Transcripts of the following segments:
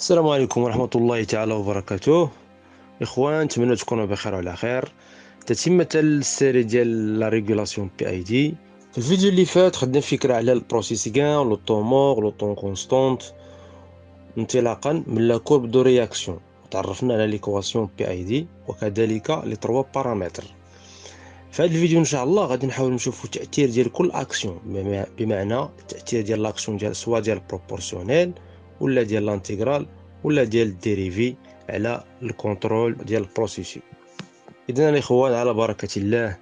السلام عليكم ورحمة الله تعالى وبركاته. إخوان، نتمنى تكونوا بخير وعلى خير. تتمة السيري ديال لا ريغولاسيون بي اي دي. في الفيديو اللي فات خدنا فكرة على البروسيس لو طون مور لو طون كونستونت انطلاقا من لا كورب دو رياكسيون. تعرفنا على ليكواسيون بي اي دي وكذلك لي تروا بارامتر. في هذا الفيديو ان شاء الله غادي نحاول نشوفوا التأثير ديال كل اكسيون، بمعنى التأثير ديال لاكسيون ديال سوا ديال البروبورسيونيل ولا ديال لانتيغرال ولا ديال الديريفي على الكونترول ديال البروسيسور. اذا الاخوان على بركه الله.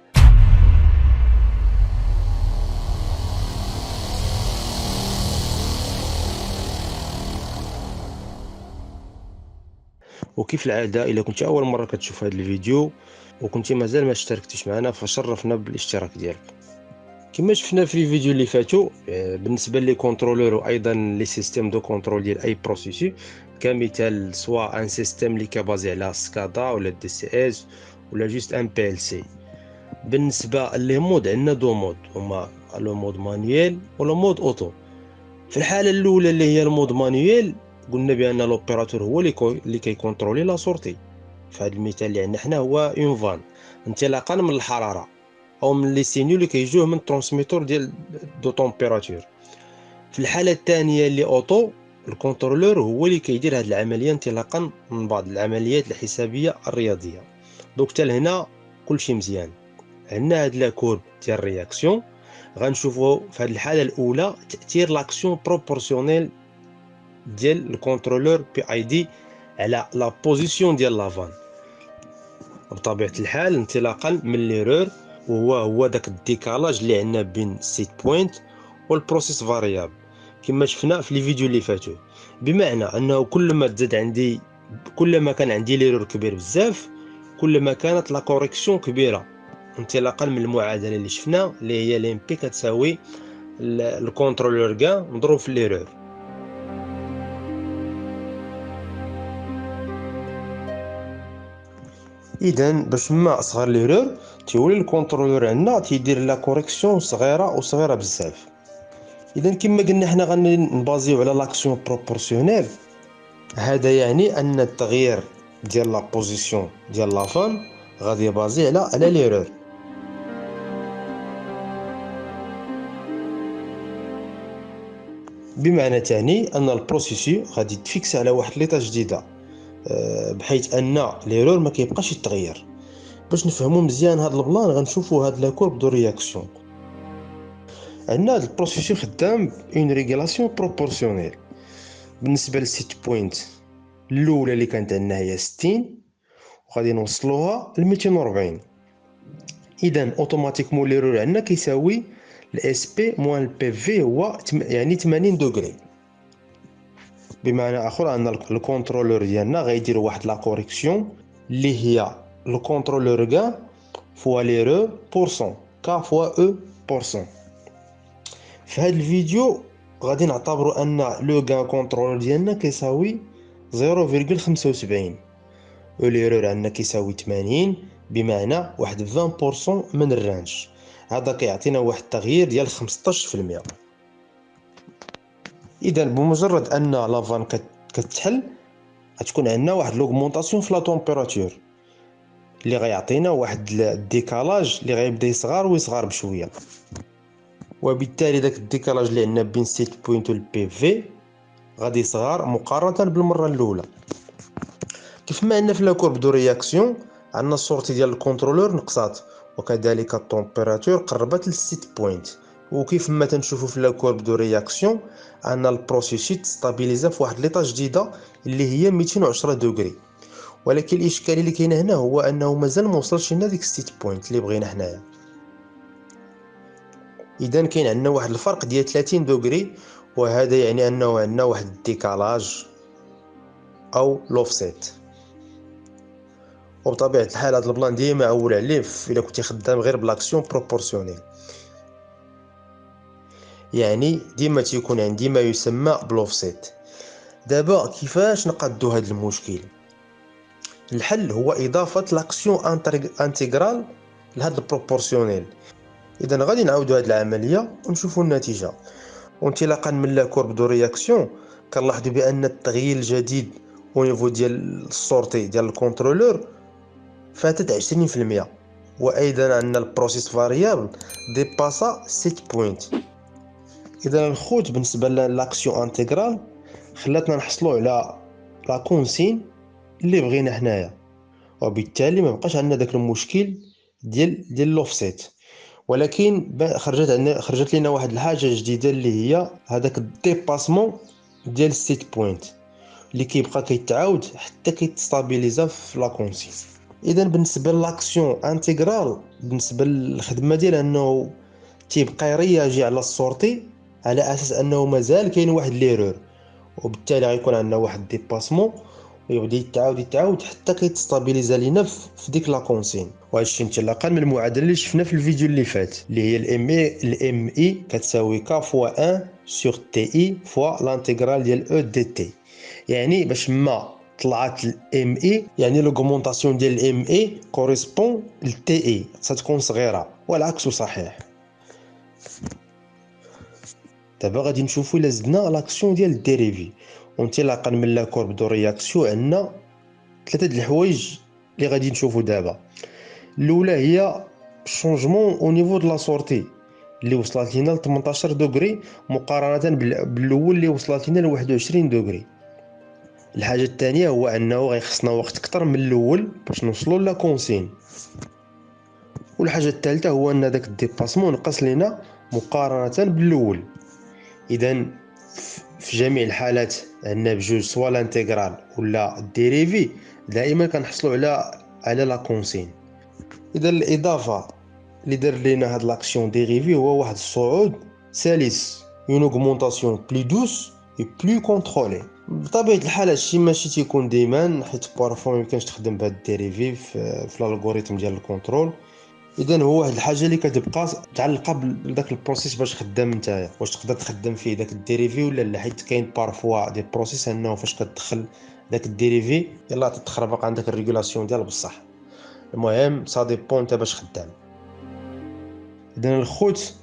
وكيف العاده الا كنت اول مره كتشوف هذا الفيديو وكنت مازال ما اشتركتش معنا فشرفنا بالاشتراك ديالك. كما شفنا في الفيديو اللي فاتوا، بالنسبه لي كونترولور وايضا لي سيستيم دو كنترول ديال اي بروسيسور، كمثال سواء ان سيستيم اللي كبازي على سكادا ولا دي سي اس ولا جوست ان بي ال سي. بالنسبه لي مود عندنا دو مود، هما لو مود مانيويل ولو مود اوتو. في الحاله الاولى اللي هي المود مانيويل، قلنا بان لوبيراتور هو اللي كيكونترولي لا سورتي. في هذا المثال اللي عندنا حنا هو اون فان، انطلاقا من الحراره او من لي سينيو اللي كيجيوه من الترانسميتور ديال دو طومبيراتور. في الحاله الثانيه اللي اوتو، الكونترولور هو اللي كيدير هذه العمليه انطلاقا من بعض العمليات الحسابيه الرياضيه. دوك حتى لهنا كلشي مزيان. عندنا هاد لا كورب ديال الرياكسيون، غنشوفوا في هذه الحاله الاولى تاثير لاكسيون بروبورسيونيل ديال الكونترولور بي اي دي على لا بوزيسيون ديال لافان، بطبيعه الحال انطلاقا من ليرور، وهو داك الديكالاج اللي عندنا بين السيت بوينت والبروسيس فاريابل كما شفنا في لي فيديو اللي فاتوا. بمعنى انه كل ما كان عندي ليرور كبير بزاف، كل ما كانت لا كوريكسيون كبيره، انطلاقا من المعادله اللي شفنا اللي هي لين بي كتساوي الكونترولور كاع مضروب في ليرور. اذا باش ما اصغر ليرور تيولي الكونترولور عندنا تيدير لا كوريكسيون صغيره وصغيره بزاف. اذا كما قلنا حنا غنبازيو على لاكسيون بروبورسيونيل. هذا يعني ان التغيير ديال لا بوزيسيون ديال لافان غادي يبازي على ليرور. بمعنى تعني ان البروسيسور غادي تفيكس على واحد ليطا جديده، بحيث ان ليرور ما كيبقاش يتغير. باش نفهموا مزيان هذا البلان غنشوفوا هاد لا كورب دو رياكسيون. عندنا هاد البروسيسور خدام اون ريغولاسيون بروبورسيونيل. بالنسبه للسيت بوينت الاولى اللي كانت عندنا هي 60 وغادي نوصلوها ل 240. اذا اوتوماتيكمون ليرور عندنا كيساوي الاس بي موان البي في، هو يعني 80 دوغري. بمعنى اخر ان الكونترولور ديالنا غيدير واحد لا كوريكسيون اللي هي الكونترولور كاع فوا ليرور بورسون كا فوا او بورسون. في هذا الفيديو غادي نعتبروا ان لو غان كونترولور ديالنا كيساوي 0.75 وليرور عندنا كيساوي 80، بمعنى واحد 20% من الرانج. هذا كيعطينا واحد التغيير ديال 15%. اذا بمجرد ان لافان كتحل غتكون عندنا واحد لوغمونطاسيون في لا طومبيراتور اللي غيعطينا واحد الديكالاج اللي غيبدا يصغر ويصغر بشويه، وبالتالي داك الديكالاج اللي عندنا بين سيت بوينت والبي في غادي يصغر مقارنه بالمره الاولى. كيف ما عندنا في لا كورب دو رياكسيون، عندنا السورتي ديال الكونترولور نقصات وكذلك التمبيراتور قربت للسيت بوينت. وكيف ما تنشوفوا في لا كورب دو رياكسيون ان البروسيسور ستابيليزا في واحد ليطا جديده اللي هي 210 دوغري. ولكن الاشكاليه اللي كاينه هنا هو انه مازال ما وصلش لنا ديك السيت بوينت اللي بغينا حنايا. اذا كاين عندنا واحد الفرق ديال 30 دوغري، وهذا يعني انه عندنا واحد الديكالاج او لوفسيت. وبطبيعه الحال هذا البلان ديما عول عليه الا كنتي خدام غير بلاكسيون بروبورسيونيل، يعني ديما تيكون عندي ما يسمى بلوفسيت. دابا كيفاش نقادو هذا المشكل؟ الحل هو اضافه لاكسيون انتغرال لهذا البروبورسيونيل. اذا غادي نعاودوا هذه العمليه ونشوفوا النتيجه. وانطلاقا من لا كورب دو رياكسيون كنلاحظوا بان التغيير الجديد او نيفو ديال السورتي ديال الكونترولور فاتت 20%. وايضا عندنا البروسيس فاريابل ديباسا 7 بوينت. اذا الخوت بالنسبه لاكسيون انتغرال خلاتنا نحصلوا على لا كونسين اللي بغينا حنايا، وبالتالي ما بقاش عندنا داك المشكل ديال لوفسيت. ولكن خرجت لنا واحد الحاجه جديده اللي هي هذاك الديباسمون ديال 7 بوينت اللي كيبقى كيتعاود حتى كيتستابيليزا في لا كونسين. اذا بالنسبه لاكسيون انتغرال، بالنسبه للخدمه ديال انه تيبقى يرياجي على السورتي على اساس انه مازال كاين واحد ليرور، وبالتالي غيكون عندنا واحد ديباسمون ويبدا يتعاود حتى كيتستابيليزا لينا في ديك لا كونسين. وهذا الشيء انطلاقا من المعادله اللي شفنا في الفيديو اللي فات اللي هي الام اي كتساوي ك فوا 1 سور تي اي فوا لانتيغرال ديال او دي تي. يعني باش ما طلعت الام اي يعني لوغمونطاسيون ديال الام اي كوريسبون للتي اي تكون صغيره، والعكس صحيح. دابا غادي نشوفوا الا زدنا لاكسيون ديال الديريفي وانطلاقا من لا كورب دو رياكسيون عندنا ثلاثه د الحوايج اللي غادي نشوفوا دابا. الاولى هي شونجمون او نيفو د لا سورتي اللي وصلت لينا ل 18 دوغري مقارنه بالاول اللي وصلت لينا ل 21 دوغري. الحاجه الثانيه هو انه غيخصنا وقت اكثر من الاول باش نوصلوا لا كونسين. والحاجه الثالثه هو ان داك الديباسمون نقص لينا مقارنه بالاول. اذا في جميع الحالات عندنا بجوج سواء الانتغرال ولا الديريفي دائما كنحصلوا على لا كونسين. اذا الاضافه اللي دار لينا هاد لاكسيون ديريفي هو واحد الصعود سلس، اون اوغمونطاسيون بلو دوس اي بلو كونترولي. بطبيعه الحال هادشي ماشي تيكون ديما، حيت بارفو ميمكنش تخدم بهاد الديريفي في الالغوريثم ديال الكونترول. اذا هو واحد الحاجه اللي كتبقى متعلقه بداك البروسيس باش خدام نتايا، واش تقدر تخدم فيه داك الديريفي ولا لا، حيت كاين بارفوا دي بروسيس انه فاش كتدخل داك الديريفي يلاه تتخربق عندك الريغولاسيون ديال بصح. المهم سا ديبون نتا باش خدام. اذا الخوت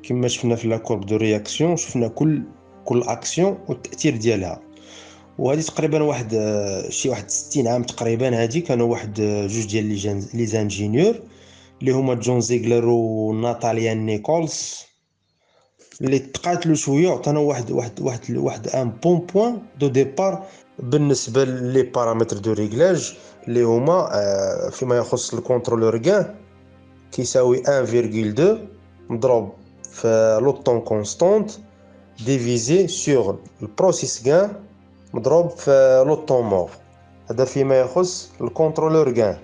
كما شفنا في لا كورب دو رياكسيون شفنا كل اكسيون والتاثير ديالها. وهذه تقريبا واحد 60 عام تقريبا. هذه كانوا واحد جوج ديال لي زانجينيور اللي هما جون زيغلر وناتاليان نيكولز اللي تقاتلوا شويه وعطانا واحد ان بون بوين دو ديبار بالنسبه لي بارامتر دو ريغلاج اللي هما فيما يخص الكونترولور غان كيساوي 1.2 مضروب في لو طون كونستانت ديفيزي سور البروسيس غان مضروب في لو طون مور. هذا فيما يخص الكونترولور غان.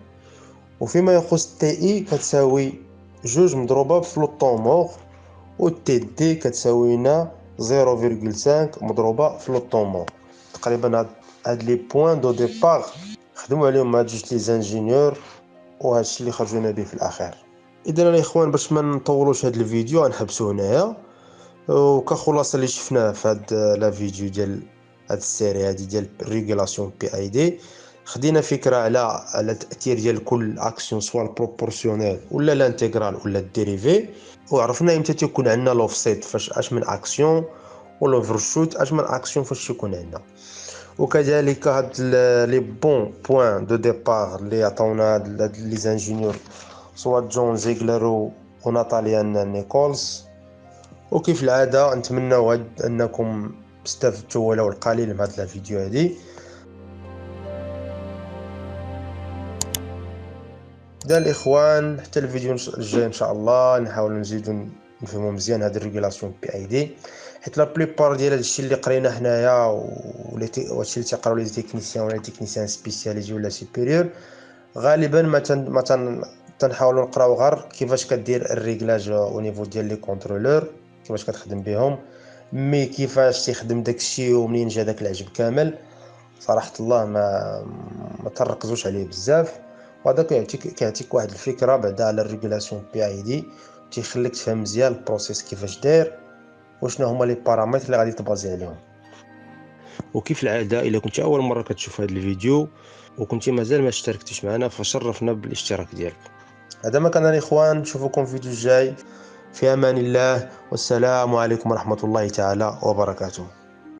وفيما يخص تي اي كتساوي 2 مضروبه في لو طون مور، و تي دي كتساوي لنا 0.5 مضروبه في لو طون مور. تقريبا هاد لي بوين دو ديبار خدموا عليهم هاد جوج لي زانجينيور وهذا الشيء اللي خرجونا به في الاخير. اذا الاخوان باش ما نطولوش هاد الفيديو غنحبسو هنايا. وكخلاصه اللي شفناه في هاد لا فيديو ديال هاد السيري هادي ديال ريغولاسيون بي اي دي، خدينا فكره على التاثير ديال كل اكسيون سواء البروبورسيونيل ولا الانتغرال ولا الديريفي، وعرفنا امتى تيكون عندنا لوفسيت فاش اش من اكسيون ولوفرشوت اش من اكسيون فاش يكون عندنا. وكذلك هاد لي بون بوين دو ديبار اللي عطاونا هاد لي زانجينيور سواء جون زيغلر وناتاليان نيكولز. وكيف العاده نتمنوا انكم استفدتوا ولو القليل من هاد الفيديو هادي. اذا الاخوان حتى الفيديو الجاي ان شاء الله نحاول نزيدو نفهموا مزيان هاد الريغولاسيون بي اي دي، حيت لا بليبار ديال هادشي اللي قرينا حنايا وهادشي اللي تيقراو لي تكنيسيان ولا تكنيسيان سبيسياليزي ولا سوبيريور غالبا ما تنحاولوا نقراو غير كيفاش كدير الريغلاج او نيفو ديال لي كونترولور، كيفاش كتخدم بهم، مي كيفاش تيخدم داكشي ومنين جا داك العجب كامل صراحه الله ما تركزوش عليه بزاف. وهذا كيعطيك واحد الفكره بعدا على الريغولاسيون بي اي دي، تيخليك تفهم مزيان البروسيس كيفاش داير وشنو هما لي بارامتر اللي غادي تبازي عليهم. وكيف العاده الا كنت اول مره كتشوف هذا الفيديو وكنتي مازال ما اشتركتيش معنا فشرفنا بالاشتراك ديالك. هذا ما كان الاخوان، نشوفكم في الفيديو الجاي. في امان الله والسلام عليكم ورحمه الله تعالى وبركاته.